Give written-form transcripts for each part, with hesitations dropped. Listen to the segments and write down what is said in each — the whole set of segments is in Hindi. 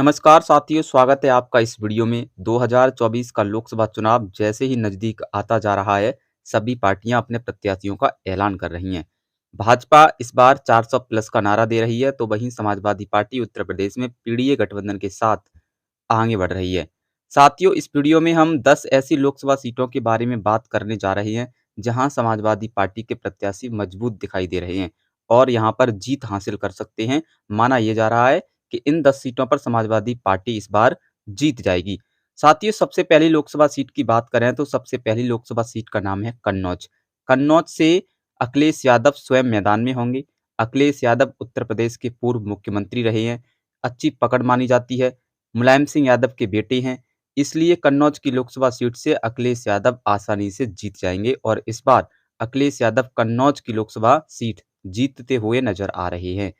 नमस्कार साथियों, स्वागत है आपका इस वीडियो में। 2024 का लोकसभा चुनाव जैसे ही नजदीक आता जा रहा है, सभी पार्टियां अपने प्रत्याशियों का ऐलान कर रही हैं। भाजपा इस बार 400 प्लस का नारा दे रही है, तो वहीं समाजवादी पार्टी उत्तर प्रदेश में पीडीए गठबंधन के साथ आगे बढ़ रही है। साथियों, इस वीडियो में हम 10 ऐसी लोकसभा सीटों के बारे में बात करने जा रहे हैं, जहां समाजवादी पार्टी के प्रत्याशी मजबूत दिखाई दे रहे हैं और यहां पर जीत हासिल कर सकते हैं। माना यह जा रहा है कि इन 10 सीटों पर समाजवादी पार्टी इस बार जीत जाएगी। साथियों, सबसे पहली लोकसभा सीट की बात करें तो सबसे पहली लोकसभा सीट का नाम है कन्नौज। कन्नौज से अखिलेश यादव स्वयं मैदान में होंगे। अखिलेश यादव उत्तर प्रदेश के पूर्व मुख्यमंत्री रहे हैं। अच्छी पकड़ मानी जाती है। मुलायम सिंह यादव के बेटे हैं, इसलिए कन्नौज की लोकसभा सीट से अखिलेश यादव आसानी से जीत जाएंगे और इस बार अखिलेश यादव कन्नौज की लोकसभा सीट जीतते हुए नजर आ रहे हैं।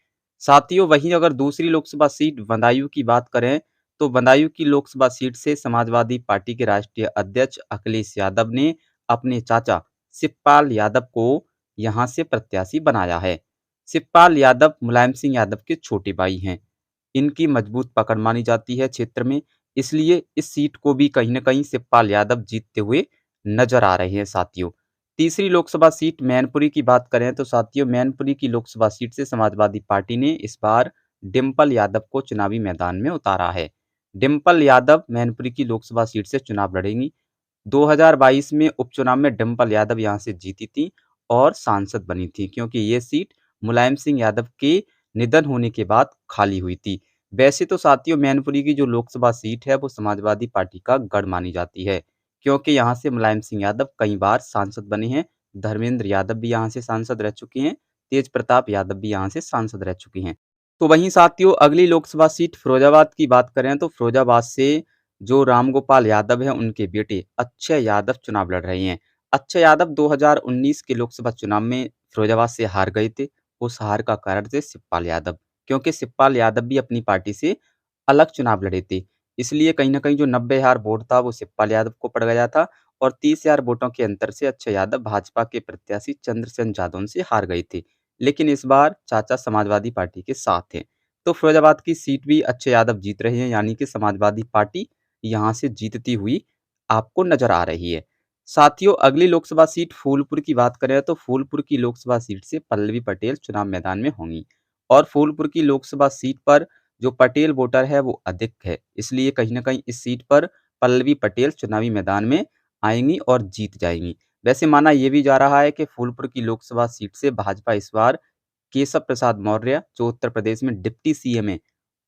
साथियों, वहीं अगर दूसरी लोकसभा सीट बदायूं की बात करें तो बदायूं की लोकसभा सीट से समाजवादी पार्टी के राष्ट्रीय अध्यक्ष अखिलेश यादव ने अपने चाचा शिवपाल यादव को यहां से प्रत्याशी बनाया है। शिवपाल यादव मुलायम सिंह यादव के छोटे भाई हैं। इनकी मजबूत पकड़ मानी जाती है क्षेत्र में, इसलिए इस सीट को भी कहीं न कहीं शिवपाल यादव जीतते हुए नजर आ रहे हैं साथियों। तीसरी लोकसभा सीट मैनपुरी की बात करें तो साथियों, मैनपुरी की लोकसभा सीट से समाजवादी पार्टी ने इस बार डिंपल यादव को चुनावी मैदान में उतारा है। डिंपल यादव मैनपुरी की लोकसभा सीट से चुनाव लड़ेंगी। 2022 में उपचुनाव में डिंपल यादव यहां से जीती थी और सांसद बनी थी, क्योंकि ये सीट मुलायम सिंह यादव के निधन होने के बाद खाली हुई थी। वैसे तो साथियों, मैनपुरी की जो लोकसभा सीट है वो समाजवादी पार्टी का गढ़ मानी जाती है, क्योंकि यहाँ से मुलायम सिंह यादव कई बार सांसद बने हैं। धर्मेंद्र यादव भी यहाँ से सांसद रह चुके हैं। तेज प्रताप यादव भी यहाँ से सांसद रह चुके हैं। तो वहीं साथियों, अगली लोकसभा सीट फिरोजाबाद की बात करें तो फिरोजाबाद से जो रामगोपाल यादव है उनके बेटे अक्षय यादव चुनाव लड़ रहे हैं। अक्षय यादव 2019 के लोकसभा चुनाव में फिरोजाबाद से हार गए थे। उस हार का कारण थे शिवपाल यादव, क्योंकि शिवपाल यादव भी अपनी पार्टी से अलग चुनाव लड़े थे। इसलिए कहीं न कहीं जो 90,000 वोट था वो शिवपाल यादव को पड़ गया था और 30,000 वोटों के अंतर से अक्षय यादव भाजपा के प्रत्याशी चंद्रसेन जादौन से हार गए थे। लेकिन इस बार चाचा समाजवादी पार्टी के साथ हैं। तो फिरोजाबाद की सीट भी अक्षय यादव जीत रहे हैं, यानी कि समाजवादी पार्टी यहाँ से जीतती हुई आपको नजर आ रही है। साथियों, अगली लोकसभा सीट फूलपुर की बात करें तो फूलपुर की लोकसभा सीट से पल्लवी पटेल चुनाव मैदान में होंगी और फूलपुर की लोकसभा सीट पर जो पटेल वोटर है वो अधिक है, इसलिए कहीं न कहीं इस सीट पर पल्लवी पटेल चुनावी मैदान में आएँगी और जीत जाएँगी। वैसे माना ये भी जा रहा है कि फूलपुर की लोकसभा सीट से भाजपा इस बार केशव प्रसाद मौर्य, जो उत्तर प्रदेश में डिप्टी सीएम हैं,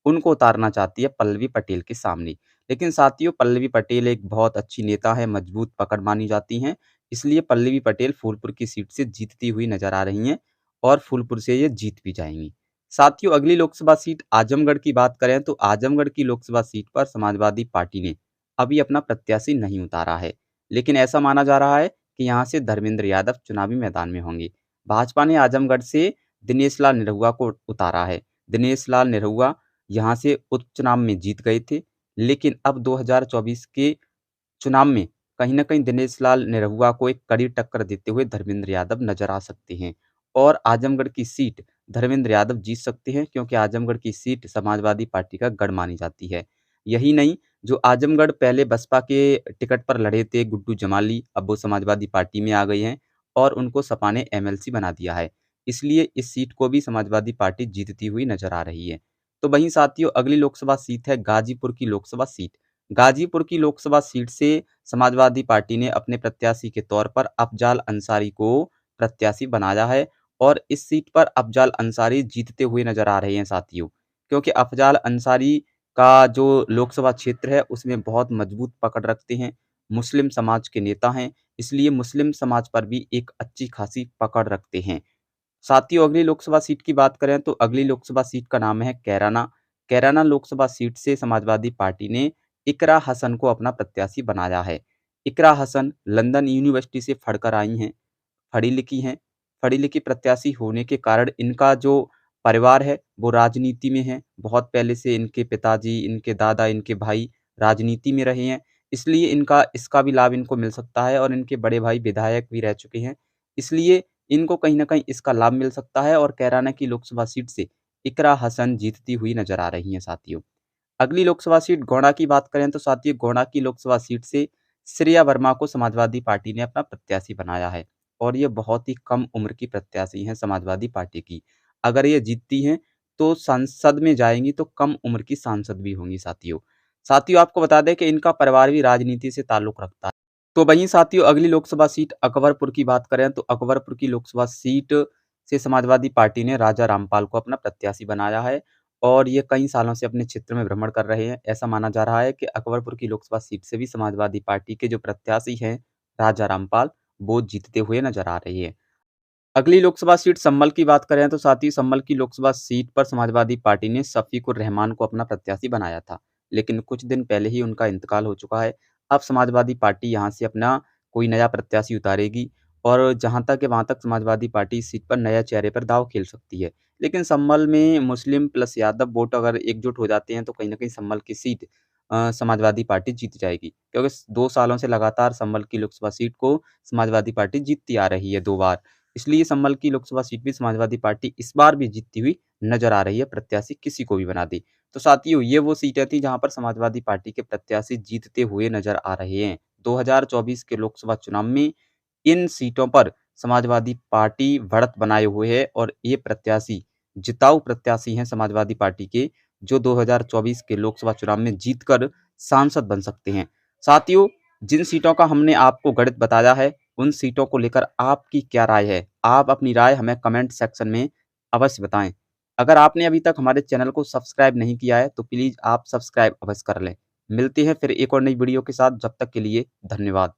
उनको उतारना चाहती है पल्लवी पटेल के सामने। लेकिन साथियों, पल्लवी पटेल एक बहुत अच्छी नेता है, मजबूत पकड़ मानी जाती हैं, इसलिए पल्लवी पटेल फूलपुर की सीट से जीतती हुई नजर आ रही हैं और फूलपुर से ये जीत भी जाएँगी। साथियों, अगली लोकसभा सीट आजमगढ़ की बात करें तो आजमगढ़ की लोकसभा सीट पर समाजवादी पार्टी ने अभी अपना प्रत्याशी नहीं उतारा है, लेकिन ऐसा माना जा रहा है कि यहाँ से धर्मेंद्र यादव चुनावी मैदान में होंगे। भाजपा ने आजमगढ़ से दिनेश लाल निरहुआ को उतारा है। दिनेश लाल निरहुआ यहाँ से उपचुनाव में जीत गए थे, लेकिन अब 2024 के चुनाव में कहीं न कहीं दिनेश लाल निरहुआ को एक कड़ी टक्कर देते हुए धर्मेंद्र यादव नजर आ सकते हैं और आजमगढ़ की सीट धर्मेंद्र यादव जीत सकते हैं, क्योंकि आजमगढ़ की सीट समाजवादी पार्टी का गढ़ मानी जाती है। यही नहीं, जो आजमगढ़ पहले बसपा के टिकट पर लड़े थे गुड्डू जमाली, अब वो समाजवादी पार्टी में आ गए हैं और उनको सपा ने एमएलसी बना दिया है। इसलिए इस सीट को भी समाजवादी पार्टी जीतती हुई नजर आ रही है। तो वहीं साथियों, अगली लोकसभा सीट है गाजीपुर की लोकसभा सीट। गाजीपुर की लोकसभा सीट से समाजवादी पार्टी ने अपने प्रत्याशी के तौर पर अफजाल अंसारी को प्रत्याशी बनाया है और इस सीट पर अफजाल अंसारी जीतते हुए नजर आ रहे हैं साथियों, क्योंकि अफजाल अंसारी का जो लोकसभा क्षेत्र है उसमें बहुत मजबूत पकड़ रखते हैं। मुस्लिम समाज के नेता हैं, इसलिए मुस्लिम समाज पर भी एक अच्छी खासी पकड़ रखते हैं। साथियों, अगली लोकसभा सीट की बात करें तो अगली लोकसभा सीट का नाम है कैराना। कैराना लोकसभा सीट से समाजवादी पार्टी ने इकरा हसन को अपना प्रत्याशी बनाया है। इकरा हसन लंदन यूनिवर्सिटी से पढ़कर आई हैं, पढ़ी-लिखी हैं। पढ़ी-लिखी प्रत्याशी होने के कारण इनका जो परिवार है वो राजनीति में है। बहुत पहले से इनके पिताजी, इनके दादा, इनके भाई राजनीति में रहे हैं। इसलिए इनका इसका भी लाभ इनको मिल सकता है और इनके बड़े भाई विधायक भी रह चुके हैं। इसलिए इनको कहीं न कहीं इसका लाभ मिल सकता है और कैराना की लोकसभा सीट से इकरा हसन जीतती हुई नज़र आ रही हैं साथियों। अगली लोकसभा सीट गोंडा की बात करें तो साथियों गोंडा की लोकसभा सीट से श्रेया वर्मा को समाजवादी पार्टी ने अपना प्रत्याशी बनाया है और ये बहुत ही कम उम्र की प्रत्याशी हैं समाजवादी पार्टी की। अगर ये जीतती हैं तो संसद में जाएँगी तो कम उम्र की सांसद भी होंगी साथियों। साथियों आपको बता दें कि इनका परिवार भी राजनीति से ताल्लुक़ रखता है। तो वहीं साथियों अगली लोकसभा सीट अकबरपुर की बात करें तो अकबरपुर की लोकसभा सीट से समाजवादी पार्टी ने राजा रामपाल को अपना प्रत्याशी बनाया है और ये कई सालों से अपने क्षेत्र में भ्रमण कर रहे हैं। ऐसा माना जा रहा है कि अकबरपुर की लोकसभा सीट से भी समाजवादी पार्टी के जो प्रत्याशी हैं राजा रामपाल, वो जीतते हुए नजर आ रहे हैं। अगली लोकसभा सीट संभल की बात करें तो साथ ही संभल की लोकसभा सीट पर समाजवादी पार्टी ने शफीकुर रहमान को अपना प्रत्याशी बनाया था, लेकिन कुछ दिन पहले ही उनका इंतकाल हो चुका है। अब समाजवादी पार्टी यहाँ से अपना कोई नया प्रत्याशी उतारेगी और जहाँ तक है वहाँ तक समाजवादी पार्टी इस सीट पर नए चेहरे पर दाँव खेल सकती है। लेकिन संभल में मुस्लिम प्लस यादव वोट अगर एकजुट हो जाते हैं तो कहीं न कहीं संभल की सीट समाजवादी पार्टी जीत जाएगी। क्योंकि 2 सालों से लगातार संभल की लोकसभा सीट को समाजवादी पार्टी जीतती आ रही है 2 बार। इसलिए संभल की लोकसभा सीट भी समाजवादी पार्टी इस बार भी जीतती हुई नजर आ रही है, प्रत्याशी किसी को भी बना दे। तो साथियों ये वो सीटें थी जहाँ पर समाजवादी पार्टी के प्रत्याशी जीतते हुए नजर आ रहे हैं। 2024 के लोकसभा चुनाव में इन सीटों पर समाजवादी पार्टी बढ़त बनाए हुए है और ये प्रत्याशी जिताऊ प्रत्याशी हैं समाजवादी पार्टी के, जो 2024 के लोकसभा चुनाव में जीतकर सांसद बन सकते हैं। साथियों, जिन सीटों का हमने आपको गणित बताया है, उन सीटों को लेकर आपकी क्या राय है? आप अपनी राय हमें कमेंट सेक्शन में अवश्य बताएँ। अगर आपने अभी तक हमारे चैनल को सब्सक्राइब नहीं किया है, तो प्लीज़ आप सब्सक्राइब अवश्य कर लें। मिलते हैं फिर एक और नई वीडियो के साथ, जब तक के लिए धन्यवाद।